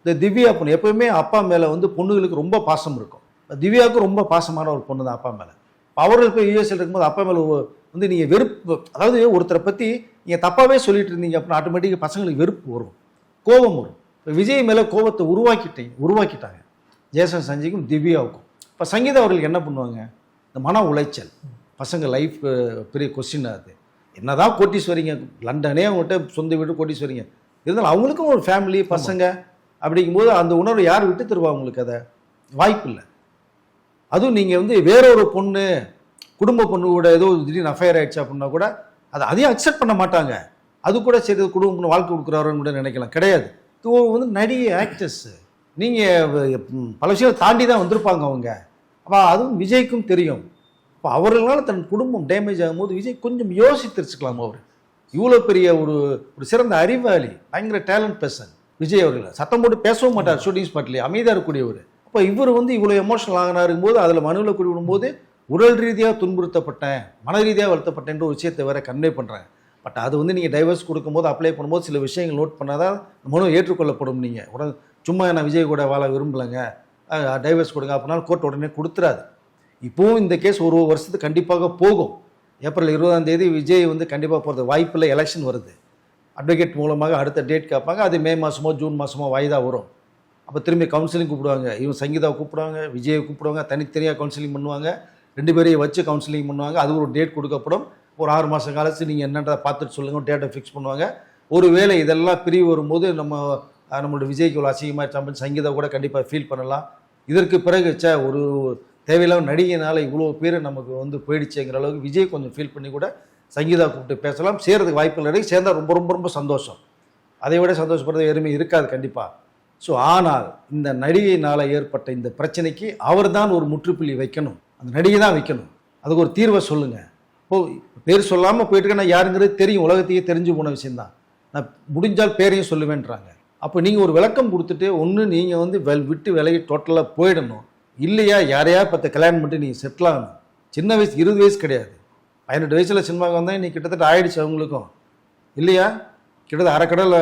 இந்த திவ்யா பொண்ணு எப்பவுமே அப்பா மேலே வந்து பொண்ணுகளுக்கு ரொம்ப பாசம் இருக்கும். திவ்யாவுக்கும் ரொம்ப பாசமான ஒரு பொண்ணு தான் அப்பா மேலே. அவர்கள் போய் யூஎஸ்எல் இருக்கும்போது அப்பா மேலே வந்து நீங்கள் வெறுப்பு, அதாவது ஒருத்தரை பற்றி நீங்கள் தப்பாகவே சொல்லிட்டு இருந்தீங்க அப்படின்னா ஆட்டோமேட்டிக்காக பசங்களுக்கு வெறுப்பு வரும், கோபம் வரும். இப்போ விஜய் மேலே கோபத்தை உருவாக்கிட்டாங்க ஜேசன் சஞ்சய்க்கும் திவ்யாவுக்கும். இப்போ சங்கீதா அவர்களுக்கு என்ன பண்ணுவாங்க? இந்த மன உளைச்சல், பசங்க லைஃப் பெரிய கொஸ்டின். அது என்னதான் கோட்டீஸ்வரிங்க, லண்டனே அவங்ககிட்ட சொந்த வீடு கோட்டீஸ்வரிங்க இருந்தாலும் அவங்களுக்கும் ஒரு ஃபேமிலி பசங்க அப்படிங்கும்போது அந்த உணர்வை யார் விட்டு தருவா அவங்களுக்கு? அதை வாய்ப்பு இல்லை. அதுவும் நீங்கள் வந்து வேற ஒரு பொண்ணு, குடும்ப பொண்ணு கூட ஏதோ திடீர்னு அஃபையர் ஆயிடுச்சு அப்படின்னா கூட அதையும் அக்செப்ட் பண்ண மாட்டாங்க. அது கூட சரி குடும்ப பொண்ணு வாழ்க்கை கொடுக்குறாருன்னு கூட நினைக்கலாம். கிடையாது. இது வந்து நடிகை, ஆக்டர்ஸ், நீங்கள் பல விஷயம் தாண்டி தான் வந்திருப்பாங்க அவங்க. அப்போ அதுவும் விஜய்க்கும் தெரியும். அப்போ அவர்களால் தன் குடும்பம் டேமேஜ் ஆகும்போது விஜய் கொஞ்சம் யோசித்திருச்சுக்கலாம். அவர் இவ்வளோ பெரிய ஒரு சிறந்த அறிவாளி, பயங்கர டேலண்ட் பர்சன் விஜய் அவர்கள். சத்தம் போட்டு பேசவும் மாட்டார், ஷூட்டிங் ஸ்பாட்லேயே அமைதியாக இருக்கக்கூடியவர். அப்போ இவர் வந்து இவ்வளோ எமோஷனல் ஆகினாருக்கும் போது அதில் மனுவில் குறிப்பிடும்போது உடல் ரீதியாக துன்புறுத்தப்பட்டேன், மன ரீதியாக வருத்தப்பட்டேன்ற ஒரு விஷயத்தை வேற கன்வே பண்ணுறாங்க. பட் அது வந்து நீங்கள் டைவர்ஸ் கொடுக்கும்போது அப்ளை பண்ணும்போது சில விஷயங்கள் நோட் பண்ணாதான் மனு ஏற்றுக்கொள்ளப்படும். நீங்கள் உடனே சும்மா நான் விஜய் கூட வாழ விரும்பலைங்க, டைவர்ஸ் கொடுங்க அப்படின்னா கோர்ட் உடனே கொடுத்துறாது. இப்போவும் இந்த கேஸ் ஒரு வருஷத்துக்கு கண்டிப்பாக போகும். ஏப்ரல் 20ஆம் தேதி விஜய் வந்து கண்டிப்பாக போகிறது வாய்ப்பில்லை. எலெக்ஷன் வருது, அட்வொகேட் மூலமாக அடுத்த டேட் கேட்பாங்க. அது மே மாதமோ ஜூன் மாதமோ வாய்தா வரும். அப்போ திரும்பி கவுன்சிலிங் கூப்பிடுவாங்க. இவன் சங்கீதாவை கூப்பிடுவாங்க, விஜயை கூப்பிடுவாங்க, தனித்தனியாக கவுன்சிலிங் பண்ணுவாங்க, 2 பேரையும் வச்சு கவுன்சிலிங் பண்ணுவாங்க. அது ஒரு டேட் கொடுக்கப்படும். ஒரு 6 மாதம் காலத்து நீங்கள் என்னன்றதை பார்த்துட்டு சொல்லுங்கள், டேட்டை ஃபிக்ஸ் பண்ணுவாங்க. ஒருவேளை இதெல்லாம் பிரிவு வரும்போது நம்மளோட விஜய்க்கு ஒரு அசிங்கமாக சங்கீதா கூட கண்டிப்பாக ஃபீல் பண்ணலாம். இதற்கு பிறகு ஒரு தேவையில்லாம நடிகையினால் இவ்வளோ பேர் நமக்கு வந்து போயிடுச்சுங்கிற அளவுக்கு விஜய் கொஞ்சம் ஃபீல் பண்ணி கூட சங்கீதா கூப்பிட்டு பேசலாம், சேர்றதுக்கு வாய்ப்புகள் இருக்கு. சேர்ந்தா ரொம்ப ரொம்ப ரொம்ப சந்தோஷம். அதை விட சந்தோஷப்படுறது எதுவுமே இருக்காது கண்டிப்பாக. ஸோ ஆனால் இந்த நடிகையினால் ஏற்பட்ட இந்த பிரச்சனைக்கு அவர் தான் ஒரு முற்றுப்புள்ளி வைக்கணும். அந்த நடிகை தான் வைக்கணும். அதுக்கு ஒரு தீர்வை சொல்லுங்கள். இப்போது பேர் சொல்லாமல் போயிட்டு இருக்க, நான் யாருங்கிறது தெரியும், உலகத்தையே தெரிஞ்சு போன விஷயந்தான். நான் முடிஞ்சால் பேரையும் சொல்லுவேன்றாங்க. அப்போ நீங்கள் ஒரு விளக்கம் கொடுத்துட்டு ஒன்று நீங்கள் வந்து விட்டு விலகி டோட்டலாக போயிடணும், இல்லையா யாரையா பற்றி கல்யாணம் பண்ணிட்டு நீங்கள் செட்டில் ஆகணும். சின்ன வயசு 20 வயசு கிடையாது, 18 வயசில் சினிமாவுக்கு வந்தால் இன்னைக்கு கிட்டத்தட்ட ஆயிடுச்சு அவங்களுக்கும், இல்லையா? கிட்டத்தட்ட அரைக்கடலை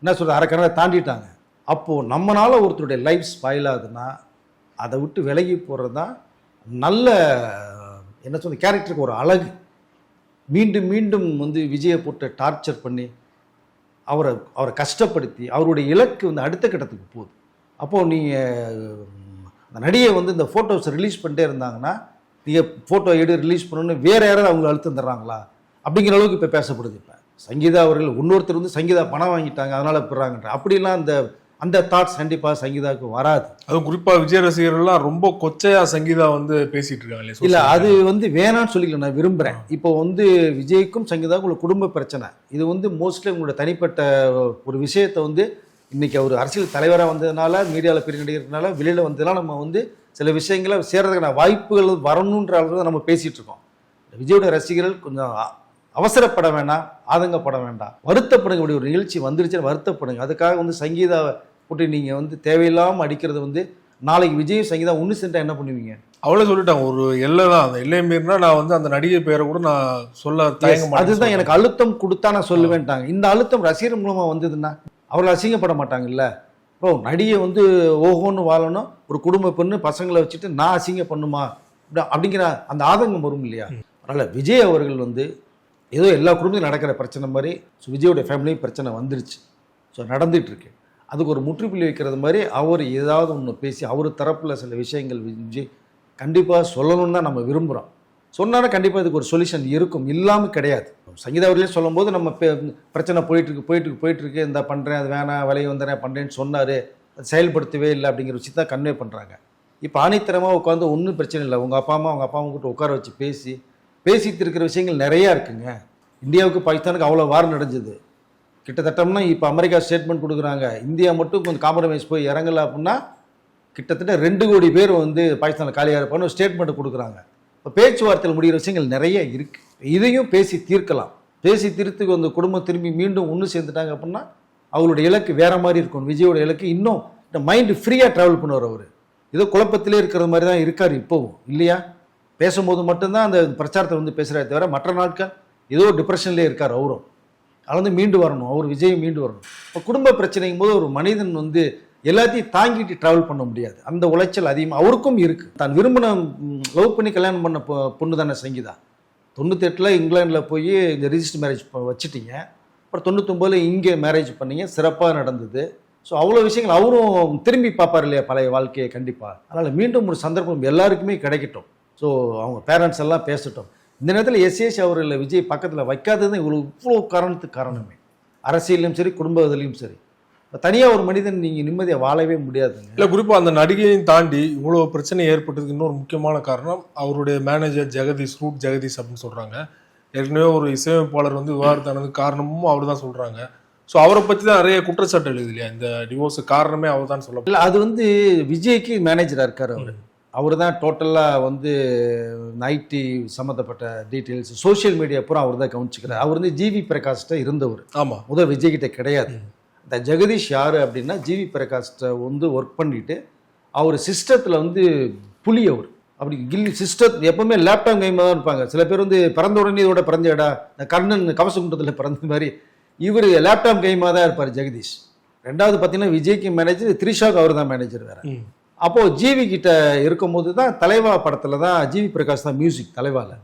என்ன சொல்கிறது, அரைக்கடலை தாண்டிட்டாங்க. அப்போது நம்மளால் ஒருத்தருடைய லைஃப் ஸ்பாயில் ஆகுதுன்னா அதை விட்டு விலகி போகிறது தான் நல்ல என்ன சொல்ற கேரக்டருக்கு ஒரு அழகு. மீண்டும் மீண்டும் வந்து விஜயை போட்டு டார்ச்சர் பண்ணி அவரை கஷ்டப்படுத்தி அவருடைய இலக்கு வந்து அடுத்த கட்டத்துக்கு போகுது. அப்போது நீங்கள் அந்த நடிகை வந்து இந்த ஃபோட்டோஸ் ரிலீஸ் பண்ணிட்டே இருந்தாங்கன்னா, நீங்கள் ஃபோட்டோ ரிலீஸ் பண்ணணுன்னு வேறு யாராவது அவங்க அழுத்தம் தர்றாங்களா அப்படிங்கிற அளவுக்கு இப்போ பேசப்படுது. இப்போ சங்கீதா அவர்கள் இன்னொருத்தர் வந்து சங்கீதா பணம் வாங்கிட்டாங்க அதனால் போடுறாங்கன்ற அப்படிலாம் அந்த தாட்ஸ் கண்டிப்பாக சங்கீதாவுக்கு வராது. அதுவும் குறிப்பாக விஜய் ரசிகர்கள்லாம் ரொம்ப கொச்சையாக சங்கீதா வந்து பேசிகிட்டு இருக்காங்க. இல்லை, அது வந்து வேணான்னு சொல்லிக்கல, நான் விரும்புகிறேன். இப்போ வந்து விஜய்க்கும் சங்கீதாவுக்கும் ஒரு குடும்ப பிரச்சனை. இது வந்து மோஸ்ட்லி உங்களோட தனிப்பட்ட ஒரு விஷயத்தை வந்து இன்றைக்கி அவர் அரசியல் தலைவராக வந்ததுனால, மீடியாவில் பெரிய நடிகர்னால, வெளியில் வந்ததுனால நம்ம வந்து சில விஷயங்களை சேர்றதுக்கான வாய்ப்புகள் வரணுன்ற அளவுக்கு தான் நம்ம பேசிகிட்டு இருக்கோம். விஜயோட ரசிகர்கள் கொஞ்சம் அவசரப்பட வேண்டாம், ஆதங்கப்பட வேண்டாம், வருத்தப்படுங்க. இப்படி ஒரு நிகழ்ச்சி வந்துருச்சுன்னு வருத்தப்படுங்க. அதுக்காக வந்து சங்கீதாவை போட்டு நீங்கள் வந்து தேவையில்லாமல் அடிக்கிறது வந்து நாளைக்கு விஜய் சங்கீதா ஒன்று சென்றா என்ன பண்ணுவீங்க? அவ்வளோ சொல்லிட்டாங்க, ஒரு எல்லை தான், அந்த எல்லை மீறினா நான் வந்து அந்த நடிகை பேரை கூட நான் சொல்ல தயங்க மாட்டேன். அதுதான் எனக்கு அழுத்தம் கொடுத்தா நான் சொல்லுவேன்ட்டாங்க. இந்த அழுத்தம் ரசிகர் மூலமாக வந்ததுன்னா அவர்கள் அசிங்கப்பட மாட்டாங்கல்ல. இப்போ நடிகை வந்து ஓஹோன்னு வாழணும், ஒரு குடும்ப பெண்ணு பசங்களை வச்சுட்டு நான் அசிங்கம் பண்ணுமா அப்படிங்கிற அந்த ஆதங்கம் வரும் இல்லையா? அதனால் விஜய் அவர்கள் வந்து ஏதோ எல்லா குடும்பத்தையும் நடக்கிற பிரச்சனை மாதிரி விஜயோட ஃபேமிலியும் பிரச்சனை வந்துருச்சு. ஸோ நடந்துகிட்ருக்கு. அதுக்கு ஒரு முற்றுப்புள்ளி வைக்கிறது மாதிரி அவர் ஏதாவது ஒன்று பேசி அவர் தரப்பில் சில விஷயங்கள் விஜய் கண்டிப்பாக சொல்லணும்னு தான் நம்ம விரும்புகிறோம். சொன்னாலும் கண்டிப்பாக இதுக்கு ஒரு சொல்யூஷன் இருக்கும், இல்லாமல் கிடையாது. சங்கீதா அவர்களே சொல்லும்போது நம்ம பிரச்சனை போயிட்டுருக்கு இந்த பண்ணுறேன், அது வேணாம், விலையை வந்துடுறேன் பண்ணுறேன்னு சொன்னார், அது செயல்படுத்தவே இல்லை அப்படிங்கிற விஷயத்தை கன்வே பண்ணுறாங்க. இப்போ ஆணித்தரமாக உட்காந்து ஒன்றும் பிரச்சனை இல்லை, உங்கள் அப்பா அம்மா கிட்ட உட்கார வச்சு பேசிட்டு இருக்கிற விஷயங்கள் நிறையா இருக்குங்க. இந்தியாவுக்கு பாகிஸ்தானுக்கு அவ்வளோ வாரம் நடந்தது. கிட்டத்தட்டம்னா இப்போ அமெரிக்கா ஸ்டேட்மெண்ட் கொடுக்குறாங்க, இந்தியா மட்டும் கொஞ்சம் காம்ப்ரமைஸ் போய் இறங்கல அப்படின்னா கிட்டத்தட்ட 2 கோடி பேர் வந்து பாகிஸ்தானில் காலியாக இருப்பான்னு ஸ்டேட்மெண்ட் கொடுக்குறாங்க. இப்போ பேச்சுவார்த்தையில் முடிகிற விஷயங்கள் நிறைய இருக்குது. இதையும் பேசி தீர்க்கலாம். பேசி தீர்த்துக்கு வந்து குடும்பம் திரும்பி மீண்டும் ஒன்று சேர்ந்துட்டாங்க அப்படின்னா அவங்களுடைய இலக்கு வேறு மாதிரி இருக்கும். விஜயோட இலக்கு இன்னும் இந்த மைண்டு ஃப்ரீயாக ட்ராவல் பண்ணுவார். அவர் ஏதோ குழப்பத்திலே இருக்கிற மாதிரி தான் இருக்கார் இப்போவும், இல்லையா? பேசும்போது மட்டும்தான் அந்த பிரச்சாரத்தை வந்து பேசுகிறத தவிர மற்ற நாட்கள் ஏதோ டிப்ரெஷன்லேயே இருக்கார் அவரும். அதில் வந்து மீண்டு வரணும், அவர் விஜய் மீண்டு வரணும். இப்போ குடும்ப பிரச்சனைக்கும் போது ஒரு மனிதன் வந்து எல்லாத்தையும் தாங்கிட்டு ட்ராவல் பண்ண முடியாது. அந்த உளைச்சல் அதிகமாக அவருக்கும் இருக்குது. தான் விரும்பின லவ் பண்ணி கல்யாணம் பண்ண பொண்ணு தானே சங்கீதா. 98 இங்கிலாண்டில் போய் இந்த ரிஜிஸ்டர் மேரேஜ் வச்சுட்டீங்க, அப்புறம் 99 இங்கே மேரேஜ் பண்ணீங்க, சிறப்பாக நடந்தது. ஸோ அவ்வளோ விஷயங்கள் அவரும் திரும்பி பார்ப்பார் இல்லையா பழைய வாழ்க்கையை. கண்டிப்பாக அதனால் மீண்டும் ஒரு சந்தர்ப்பம் எல்லாருக்குமே கிடைக்கட்டும். ஸோ அவங்க பேரண்ட்ஸ் எல்லாம் பேசட்டும். இந்த நேரத்தில் எஸ்ஏசி அவர்கள் விஜய் பக்கத்தில் வைக்காதது இவ்வளோ காரணத்துக்கு காரணமே. அரசியலையும் சரி, குடும்ப இதுலையும் சரி, தனியாக ஒரு மனிதன் நீங்கள் நிம்மதியாக வாழவே முடியாதுங்க. இல்லை, குறிப்பாக அந்த நடிகையும் தாண்டி இவ்வளோ பிரச்சனை ஏற்பட்டதுக்கு இன்னொரு முக்கியமான காரணம் அவருடைய மேனேஜர் ரூட் ஜெகதீஷ் அப்படின்னு சொல்கிறாங்க. ஏற்கனவே ஒரு இசையமைப்பாளர் வந்து விவாதத்தானது காரணமும் அவர் தான் சொல்கிறாங்க. ஸோ அவரை பற்றி தான் நிறைய குற்றச்சாட்டு எழுது இல்லையா? இந்த டிவோர்ஸ் காரணமே அவர் தான் சொல்ல. இல்லை, அது வந்து விஜய்க்கு மேனேஜராக இருக்கார். அவர் தான் டோட்டலாக வந்து ஐடி சம்மந்தப்பட்ட டீட்டெயில்ஸ், சோஷியல் மீடியா பூரா அவர் தான் கவனிச்சுக்கிறார். அவர் வந்து ஜிவி பிரகாஷ்ட இருந்தவர். ஆமாம், முதல் விஜய்கிட்ட கிடையாது. இந்த ஜெகதீஷ் யார் அப்படின்னா ஜிவி பிரகாஷ்ட வந்து ஒர்க் பண்ணிட்டு அவர் சிஸ்டத்தில் வந்து புலி. அவர் அப்படி கில்லி சிஸ்டம் எப்பவுமே லேப்டாப் கைமாக தான் இருப்பாங்க. சில பேர் வந்து பிறந்த உடனே இதோட பிறந்தடா, இந்த கர்ணன் கவசகுண்டத்தில் பிறந்த மாதிரி இவர் லேப்டாப் கைமாக தான் இருப்பார் ஜெகதீஷ். ரெண்டாவது பார்த்தீங்கன்னா விஜய்க்கு மேனேஜர், த்ரிஷாவுக்கு அவர் தான் மேனேஜர் வேறு. அப்போது ஜிவி கிட்ட இருக்கும்போது தான் தலைவா படத்தில் தான் ஜிவி பிரகாஷ் தான் மியூசிக் தலைவாவில்.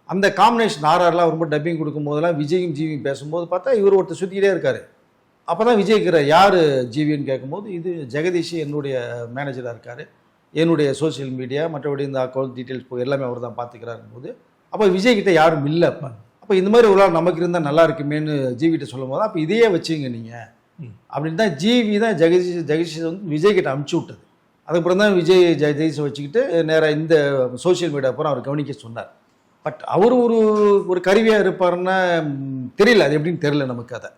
அந்த காம்பினேஷன் ஆர்ஆர்லாம் ரொம்ப டப்பிங் கொடுக்கும்போதெல்லாம் விஜயும் ஜிவியும் பேசும்போது பார்த்தா இவர் ஒருத்தர் சுற்றிக்கிட்டே இருக்கார். அப்போ தான் விஜய்க்கிற யார் ஜிவின்னு கேட்கும்போது இது ஜெகதீஷ் என்னுடைய மேனேஜராக இருக்கார், என்னுடைய சோஷியல் மீடியா மற்றபடி இந்த அக்கௌண்ட் டீட்டெயில்ஸ் எல்லாமே அவர் தான் பார்த்துக்கிறாருக்கும் போது அப்போ விஜய்கிட்ட யாரும் இல்லை. அப்போ இந்த மாதிரி ஒரு ஆள் நமக்கு இருந்தால் நல்லா இருக்குமேன்னு ஜிவிகிட்ட சொல்லும் போது அப்போ இதையே வச்சுங்க நீங்கள் அப்படின்னு தான் ஜிவி தான் ஜெகதீஷ் வந்து விஜய்கிட்ட அமுச்சு விட்டது. அதுக்கப்புறம் தான் விஜய் ஜெகதீஷை வச்சுக்கிட்டு நேராக இந்த சோஷியல் மீடியா பூரா அவர் கவனிக்க சொன்னார். பட் அவர் ஒரு ஒரு கருவியாக இருப்பாருன்னா தெரியல, அது எப்படின்னு தெரியல நமக்கு. அதை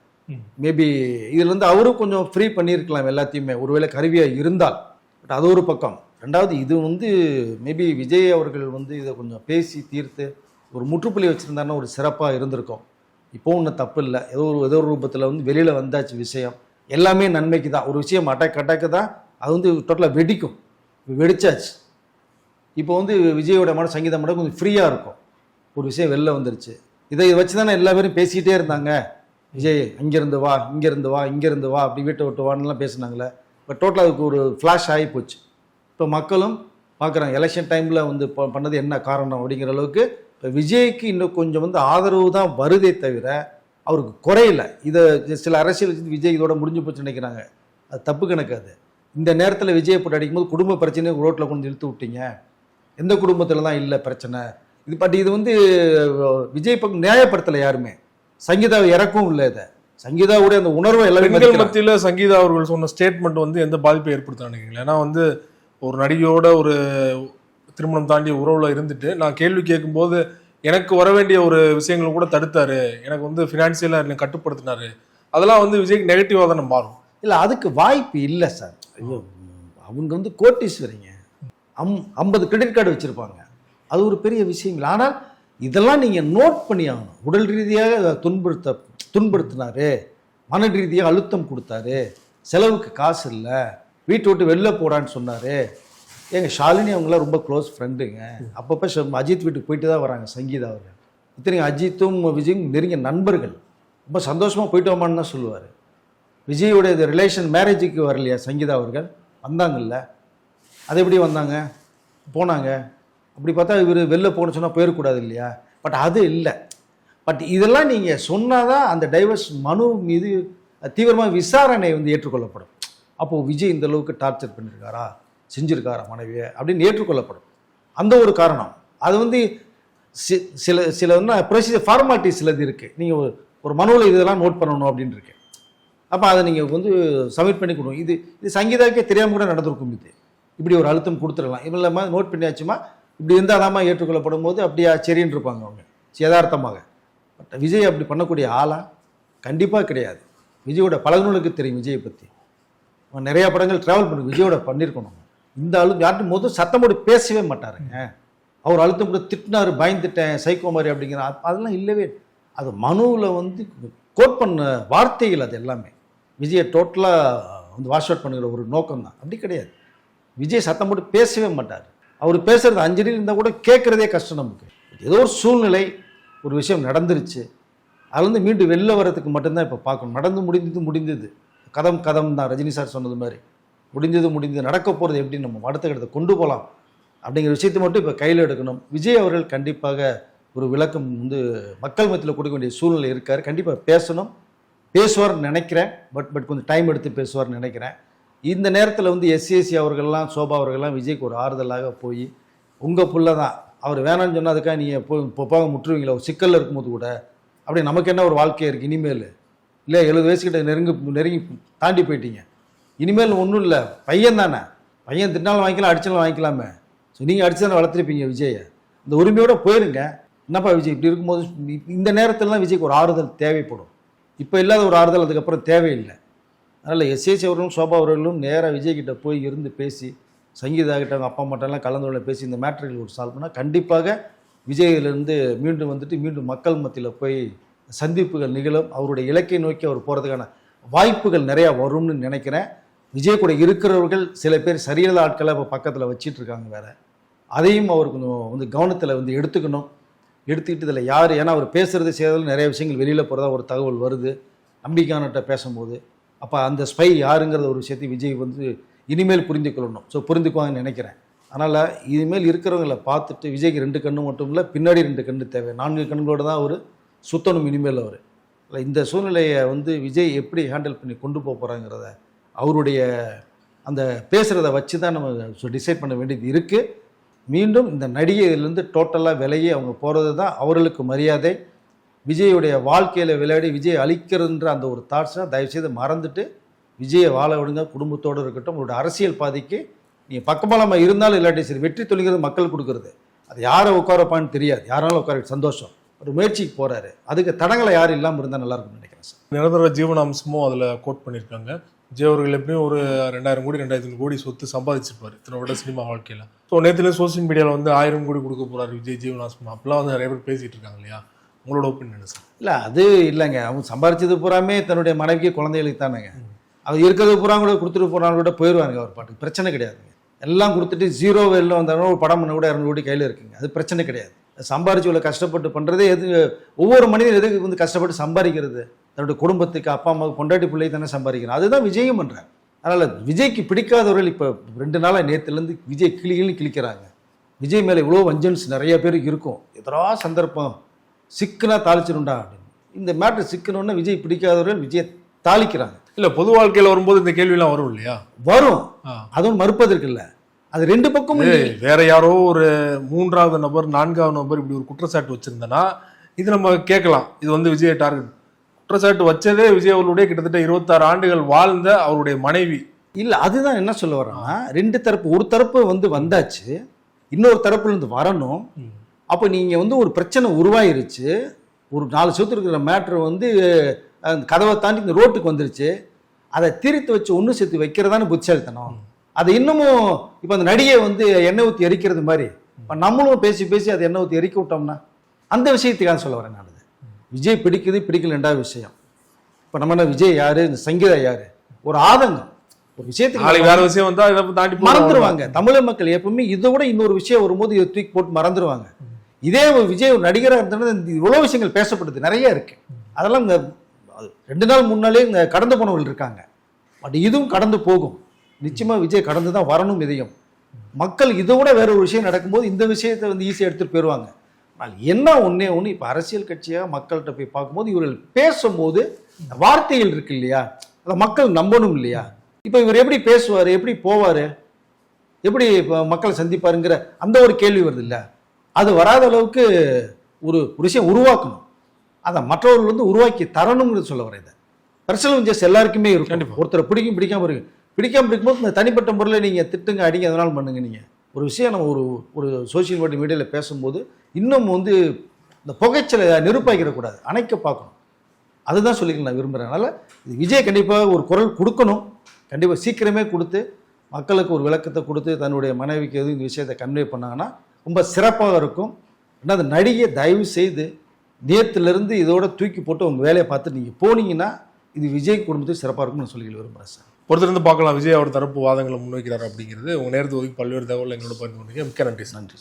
மேபி இதில் வந்து அவரும் கொஞ்சம் ஃப்ரீ பண்ணியிருக்கலாம் எல்லாத்தையுமே, ஒருவேளை கருவியாக இருந்தால். பட் அது ஒரு பக்கம். ரெண்டாவது இது வந்து மேபி விஜய் அவர்கள் வந்து இதை கொஞ்சம் பேசி தீர்த்து ஒரு முற்றுப்புள்ளி வச்சுருந்தாருன்னா ஒரு சிறப்பாக இருந்திருக்கும். இப்போவும் ஒன்றும் தப்பு இல்லை, ஏதோ ஒரு ரூபத்தில் வந்து வெளியில் வந்தாச்சு விஷயம். எல்லாமே நன்மைக்கு தான். ஒரு விஷயம் அட்டாக்கு தான், அது வந்து டோட்டலாக வெடிக்கும். வெடிச்சாச்சு. இப்போ வந்து விஜயோட மன சங்கீதம் மட்டும் கொஞ்சம் ஃப்ரீயாக இருக்கும். ஒரு விஷயம் வெளில வந்துருச்சு. இதை வச்சு தானே எல்லா பேரும் பேசிக்கிட்டே இருந்தாங்க. விஜய் அங்கேருந்து வா, இங்கேருந்து வா, இங்கேருந்து வா, அப்படி வீட்டை விட்டு வான்லாம் பேசுனாங்களே. இப்போ டோட்டலாக அதுக்கு ஒரு ஃப்ளாஷ் ஆகி போச்சு. இப்போ மக்களும் பார்க்குறாங்க எலெக்ஷன் டைமில் வந்து பண்ணது என்ன காரணம் அப்படிங்கிற அளவுக்கு. இப்போ விஜய்க்கு இன்னும் கொஞ்சம் வந்து ஆதரவு தான் வருதே தவிர அவருக்கு குறையில. இதை சில அரசியல் வச்சு விஜய் இதோட முடிஞ்சு போச்சு நினைக்கிறாங்க. அது தப்பு கணக்கு. அது இந்த நேரத்தில் விஜயை போட்டு அடிக்கும்போது குடும்ப பிரச்சனையை ரோட்டில் கொண்டு இழுத்து விட்டீங்க. எந்த குடும்பத்தில் தான் இல்லை பிரச்சனை இது. பட் இது வந்து விஜய் பக்கம் நியாயப்படுத்தலை யாருமே. சங்கீதாவை இறக்கவும் இல்லை. இதை சங்கீதாவுடைய அந்த உணர்வை எல்லாரும் மத்தியில் சங்கீதா அவர்கள் சொன்ன ஸ்டேட்மெண்ட் வந்து எந்த பாதிப்பை ஏற்படுத்தானுங்களா? ஏன்னா வந்து ஒரு நடிகையோட ஒரு திருமணம் தாண்டி உறவுல இருந்துட்டு நான் கேள்வி கேட்கும்போது எனக்கு வர வேண்டிய ஒரு விஷயங்களும் கூட தடுத்தாரு, எனக்கு வந்து ஃபினான்சியலாக என்னை கட்டுப்படுத்தினாரு, அதெல்லாம் வந்து விஜய்க்கு நெகட்டிவாக தானே மாறும். இல்லை, அதுக்கு வாய்ப்பு இல்லை சார். ஐயோ, அவங்க வந்து கோட்டீஸ்வரிங்க. 50 கிரெடிட் கார்டு வச்சுருப்பாங்க. அது ஒரு பெரிய விஷயம் இல்லை. ஆனால் இதெல்லாம் நீங்கள் நோட் பண்ணி ஆகணும். உடல் ரீதியாக துன்புறுத்தினாரு, மன ரீதியாக அழுத்தம் கொடுத்தாரு, செலவுக்கு காசு இல்லை, வீட்டை விட்டு வெளில போடான்னு சொன்னார். எங்கள் ஷாலினி அவங்களாம் ரொம்ப க்ளோஸ் ஃப்ரெண்டுங்க. அப்பப்போ அஜித் வீட்டுக்கு போயிட்டு தான் வராங்க சங்கீதா அவர்கள். இத்தனைக்கு அஜித்தும் விஜயும் நெருங்கிய நண்பர்கள். ரொம்ப சந்தோஷமாக போயிட்டு வாமான்னு தான் சொல்லுவார். விஜயோட இது ரிலேஷன் மேரேஜுக்கு வரலையா சங்கீதா அவர்கள்? வந்தாங்கல்ல. அது எப்படி வந்தாங்க? போனாங்க. அப்படி பார்த்தா இவர் வெளில போகணுன்னு சொன்னால் போயிடக்கூடாது இல்லையா? பட் அது இல்லை. பட் இதெல்லாம் நீங்கள் சொன்னால் தான் அந்த டைவர்ஸ் மனு மீது தீவிரமாக விசாரணை வந்து ஏற்றுக்கொள்ளப்படும். அப்போது விஜய் இந்த அளவுக்கு டார்ச்சர் பண்ணியிருக்காரா, செஞ்சுருக்காரா மனைவியை அப்படின்னு ஏற்றுக்கொள்ளப்படும். அந்த ஒரு காரணம். அது வந்து சில ப்ரொசீஜர் ஃபார்மாலிட்டி சிலது இருக்குது. நீங்கள் ஒரு மனுவில் இதெல்லாம் நோட் பண்ணணும் அப்படின்னு இருக்கு. அப்போ அதை நீங்கள் வந்து சப்மிட் பண்ணி கொடுங்க. இது சங்கீதாக்கே தெரியாமல் கூட நடந்திருக்கும். இப்படி ஒரு அழுத்தம் கொடுத்துடலாம். இல்லாம நோட் பண்ணியாச்சுமா இப்படி இருந்தால் தாமா ஏற்றுக்கொள்ளப்படும் போது அப்படியா சரின்னு இருப்பாங்க அவங்க யதார்த்தமாக. பட் விஜய் அப்படி பண்ணக்கூடிய ஆளா? கண்டிப்பாக கிடையாது. விஜயோட பழகுனலுக்கு தெரியும் விஜயை பற்றி. நிறையா படங்கள் ட்ராவல் பண்ணி விஜயோட பண்ணியிருக்கணும். இந்த அழுத்தம் யார்ட்டும் போது சத்தம் போட்டு பேசவே மாட்டாருங்க. அவர் அழுத்தம் கூட திட்டினார், பயந்துட்டேன், சைக்கோ மாதிரி அப்படிங்கிற அதெல்லாம் இல்லவே. அது மனுவில் வந்து கோட் பண்ண வார்த்தைகள் அது எல்லாமே விஜயை டோட்டலாக வந்து வாஷ் அவுட் பண்ணுகிற ஒரு நோக்கம் தான். அப்படி கிடையாது. விஜய் சத்தம் போட்டு பேசவே மாட்டார். அவர் பேசுகிறது அஞ்சலி இருந்தால் கூட கேட்குறதே கஷ்டம் நமக்கு. ஏதோ ஒரு சூழ்நிலை, ஒரு விஷயம் நடந்துருச்சு, அதுலேருந்து மீண்டும் வெளில வர்றதுக்கு மட்டும்தான் இப்போ பார்க்கணும். நடந்து முடிந்தது கதம் தான். ரஜினி சார் சொன்னது மாதிரி முடிந்தது நடக்க போகிறது எப்படி நம்ம அடுத்த கட்டத்தை கொண்டு போகலாம் அப்படிங்கிற விஷயத்தை மட்டும் இப்போ கையில் எடுக்கணும். விஜய் அவர்கள் கண்டிப்பாக ஒரு விளக்கம் வந்து மக்கள் மத்தியில் கொடுக்க வேண்டிய சூழ்நிலை இருக்கார். கண்டிப்பாக பேசுவார்னு நினைக்கிறேன். பட் கொஞ்சம் டைம் எடுத்து பேசுவார்னு நினைக்கிறேன். இந்த நேரத்தில் வந்து எஸ்சிஎஸ்சி அவர்கள்லாம் சோபா அவர்கள்லாம் விஜய்க்கு ஒரு ஆறுதலாக போய் உங்கள் புள்ள தான், அவர் வேணான்னு சொன்னால் அதுக்காக நீங்கள் போக முற்றுவீங்களா ஒரு சிக்கலில் இருக்கும்போது கூட, அப்படி நமக்கு என்ன ஒரு வாழ்க்கை இருக்குது இனிமேல்? இல்லை 70 வயசுக்கிட்ட நெருங்கி தாண்டி போயிட்டீங்க. இனிமேல் ஒன்றும் இல்லை, பையன் தானே, பையன் திட்டினாலும் வாங்கிக்கலாம், அடித்தாலும் வாங்கிக்கலாமே. ஸோ நீங்கள் அடிச்சு தானே வளர்த்துருப்பீங்க விஜயை. இந்த உரிமையோடு போயிருங்க. என்னப்பா விஜய் இப்படி இருக்கும்போது இந்த நேரத்திலலாம் விஜய்க்கு ஒரு ஆறுதல் தேவைப்படும். இப்போ இல்லாத ஒரு ஆறுதல் அதுக்கப்புறம் தேவையில்லை. அதனால் எஸ்ஏசி அவர்களும் சோபா அவர்களும் நேராக விஜய்கிட்ட போய் இருந்து பேசி சங்கீதா கிட்ட அவங்க அப்பா அம்மாட்டெல்லாம் கலந்துள்ள பேசி இந்த மேட்டர்கள் ஒரு சால்வ் பண்ணால் கண்டிப்பாக விஜயிலிருந்து மீண்டும் மக்கள் மத்தியில் போய் சந்திப்புகள் நிகழும். அவருடைய இலக்கை நோக்கி அவர் போகிறதுக்கான வாய்ப்புகள் நிறையா வரும்னு நினைக்கிறேன். விஜய் கூட இருக்கிறவர்கள் சில பேர் சரியில்லாத ஆட்களை இப்போ பக்கத்தில் வச்சிட்டு இருக்காங்க வேறு. அதையும் அவர் கொஞ்சம் வந்து கவனத்தில் வந்து எடுத்துக்கிட்டு இதில் யார், ஏன்னா அவர் பேசுகிறது செய்கிறதுல நிறைய விஷயங்கள் வெளியில் போகிறதா ஒரு தகவல் வருது நம்பிக்கையானட்ட பேசும்போது. அப்போ அந்த ஸ்பை யாருங்கிறத ஒரு விஷயத்தை விஜய் வந்து இனிமேல் புரிந்து கொள்ளணும். ஸோ புரிந்துக்குவாங்கன்னு நினைக்கிறேன். அதனால் இனிமேல் இருக்கிறவங்களை பார்த்துட்டு விஜய்க்கு 2 கண்ணு மட்டும் இல்லை, பின்னாடி 2 கண்ணு தேவை. 4 கண்களோடு தான் அவர் சுத்தணும் இனிமேல். அவர் இந்த சூழ்நிலையை வந்து விஜய் எப்படி ஹேண்டில் பண்ணி கொண்டு போகிறாங்கிறத அவருடைய அந்த பேசுகிறத வச்சு தான் நம்ம டிசைட் பண்ண வேண்டியது இருக்குது. மீண்டும் இந்த நடிகையிலேருந்து டோட்டலாக விலையே அவங்க போகிறது தான் அவர்களுக்கு மரியாதை. விஜயுடைய வாழ்க்கையில் விளையாடி விஜய் அழிக்கிறன்ற அந்த ஒரு தாட்ஸை தயவுசெய்து மறந்துட்டு விஜயை வாழ விடுங்க, குடும்பத்தோடு இருக்கட்டும். உங்களோட அரசியல் பாதைக்கு நீங்கள் பக்கபலமாக இருந்தாலும் இல்லாட்டி சரி, வெற்றி தொழில்கிறது மக்கள் கொடுக்குறது. அது யாரை உட்கார வைப்பான்னு தெரியாது, யாராலும் உட்கார சந்தோஷம், ஒரு முயற்சிக்கு போகிறாரு. அதுக்கு தடங்களை யாரும் இல்லாமல் இருந்தால் நல்லா இருக்கும்னு நினைக்கிறேன் சார். நிரந்தர ஜீவனாம்சமும் அதில் கோட் பண்ணியிருக்காங்க. விஜய் அவர்கள் எப்படியும் ஒரு 2000 கோடி 2500 கோடி சொத்து சம்பாதிச்சிருப்பாரு இத்தனை விட சினிமா வாழ்க்கையில். ஸோ நேற்றுல சோசியல் மீடியாவில் வந்து 1000 கோடி கொடுக்க போகிறாரு விஜய் ஜீவனாம்சம், அப்பெல்லாம் வந்து நிறைய பேர் பேசிகிட்டு இருக்காங்க இல்லையா? உங்களோட ஒப்பீனியன் சார்? இல்லை அது இல்லைங்க, அவங்க சம்பாரிச்சது பூராமே தன்னுடைய மனைவிக்கு குழந்தைகளுக்கு தானேங்க. அவர் இருக்கிறது பூரா கூட கொடுத்துட்டு போனாலும் கூட போயிடுவாங்க, அவர் பாட்டுக்கு பிரச்சனை கிடையாதுங்க. எல்லாம் கொடுத்துட்டு 0 வெளில வந்தாலும் ஒரு படம் பண்ண கூட 200 கோடி கையில் இருக்குங்க, அது பிரச்சனை கிடையாது. சம்பாரிச்சு இவ்வளோ கஷ்டப்பட்டு பண்ணுறதே எது, ஒவ்வொரு மனிதனும் எதுக்கு வந்து கஷ்டப்பட்டு சம்பாதிக்கிறது, தன்னுடைய குடும்பத்துக்கு அப்பா அம்மாவுக்கு பொண்டாட்டி பிள்ளை தானே சம்பாதிக்கணும். அதுதான் விஜயும் பண்ணுறாங்க. அதனால் விஜய்க்கு பிடிக்காதவர்கள் இப்போ 2 நாளாக நேற்றுலேருந்து விஜய் கிளிக்கிறாங்க. விஜய் மேலே இவ்வளோ வஞ்சன்ஸ் நிறைய பேருக்கு இருக்கும், எதனா சந்தர்ப்பம் சிக்குனா தாளிச்சிருண்டா அப்படின்னு. இந்த மேட்ரு சிக்கணுன்னா விஜய் பிடிக்காதவர்கள் விஜயை தாளிக்கிறாங்க. இல்லை, பொது வாழ்க்கையில் வரும்போது இந்த கேள்வியெல்லாம் வரும் இல்லையா? வரும், அதுவும் மறுப்பதற்கு இல்லை. அது 2 பக்கமும். வேற யாரோ ஒரு 3வது நபர் 4வது நபர் இப்படி ஒரு குற்றச்சாட்டு வச்சிருந்தனா இது நம்ம கேட்கலாம், இது வந்து விஜய் டார்கெட். குற்றச்சாட்டு வச்சதே விஜய் அவர்களுடைய கிட்டத்தட்ட 26 ஆண்டுகள் வாழ்ந்த அவருடைய மனைவி. இல்லை, அதுதான் என்ன சொல்ல வரோம்னா 2 தரப்பு, ஒரு தரப்பு வந்து வந்தாச்சு, இன்னொரு தரப்புல இருந்து வரணும். அப்போ நீங்கள் வந்து ஒரு பிரச்சனை உருவாயிருச்சு, ஒரு 4 சொத்து இருக்கிற மேட்ரு வந்து அந்த கதவை தாண்டி இந்த ரோட்டுக்கு வந்துருச்சு, அதை தீர்த்து வச்சு ஒன்று சேர்த்து வைக்கிறதான புத்திசாலித்தனம். அதை இன்னமும் இப்போ அந்த நடிகை வந்து எண்ணெய் ஊற்றி எரிக்கிறது மாதிரி இப்போ நம்மளும் பேசி பேசி அதை எண்ணெய் ஊற்றி எரிக்க விட்டோம்னா அந்த விஷயத்துக்காக சொல்ல வரேன் நான். விஜய் பிடிக்குது பிடிக்கல 2வது விஷயம். இப்போ நம்ம விஜய் யாரு, இந்த சங்கீதா யாரு, ஒரு ஆதங்கம், ஒரு விஷயத்துக்கு வேற விஷயம் வந்தா இதை தாண்டி மறந்துடுவாங்க. தமிழக மக்கள் எப்பவுமே இதை விட இன்னொரு விஷயம் வரும்போது இதை தூக்கி போட்டு மறந்துடுவாங்க. இதே விஜய் ஒரு நடிகராக இருந்தோன்னா இவ்வளோ விஷயங்கள் பேசப்படுது, நிறைய இருக்கு. அதெல்லாம் இந்த 2 நாள் 3 நாளே இந்த கடந்து போனவர்கள் இருக்காங்க. பட் இதுவும் கடந்து போகும், நிச்சயமா விஜய் கடந்து தான் வரணும். இதையும் மக்கள் இதை விட வேற ஒரு விஷயம் நடக்கும்போது இந்த விஷயத்தை வந்து ஈஸியாக எடுத்துட்டு போயிடுவாங்க. ஆனால் என்ன ஒன்றே ஒன்று, இப்போ அரசியல் கட்சியாக மக்கள்கிட்ட போய் பார்க்கும்போது இவர்கள் பேசும்போது வார்த்தைகள் இருக்கு இல்லையா, அதை மக்கள் நம்பணும் இல்லையா. இப்போ இவர் எப்படி பேசுவார், எப்படி போவார், எப்படி இப்போ மக்களை சந்திப்பாருங்கிற அந்த ஒரு கேள்வி வருது இல்லை. அது வராத அளவுக்கு ஒரு விஷயம் உருவாக்கணும், அதை மற்றவர்கள் வந்து உருவாக்கி தரணுங்கிறது சொல்ல வரேன். இதை பர்சனல் இன்ட்ரெஸ்ட் எல்லாருக்குமே இருக்கும். ஒருத்தரை பிடிக்காம இருக்கும்போது இந்த தனிப்பட்ட முறையில் நீங்கள் திட்டுங்க அடிங்க எதனாலும் பண்ணுங்க. நீங்கள் ஒரு விஷயம் நம்ம ஒரு சோசியல் மீடியாவில் பேசும்போது இன்னும் வந்து இந்த புகைச்சலை நிரூபிக்கிறக்கூடாது, அணைக்க பார்க்கணும். அதுதான் சொல்லிக்க நான் விரும்புகிறேன். அதனால் இது விஜய் கண்டிப்பாக ஒரு குரல் கொடுக்கணும், கண்டிப்பாக சீக்கிரமே கொடுத்து மக்களுக்கு ஒரு விளக்கத்தை கொடுத்து தன்னுடைய மனைவிக்கு எதுவும் இந்த விஷயத்தை கன்வே பண்ணாங்கன்னா ரொம்ப சிறப்பாக இருக்கும். ஏன்னா அந்த நடிகை தயவு செய்து நேற்றுலேருந்து இதோட தூக்கி போட்டு உங்கள் வேலையை பார்த்து நீங்கள் போனீங்கன்னா இது விஜய் குடும்பத்துக்கு சிறப்பாக இருக்கும்னு நான் சொல்லி விரும்புகிறேன் சார். பொறுத்திருந்து பார்க்கலாம் விஜய் அவர் தரப்பு வாதங்களை முன்வைக்கிறார் அப்படிங்கிறது. உங்கள் நேரத்துக்கு ஒதுக்கி பல்வேறு தகவல் எங்களோட பகிர்ந்து கொண்டீங்க. மிக்க நன்றி.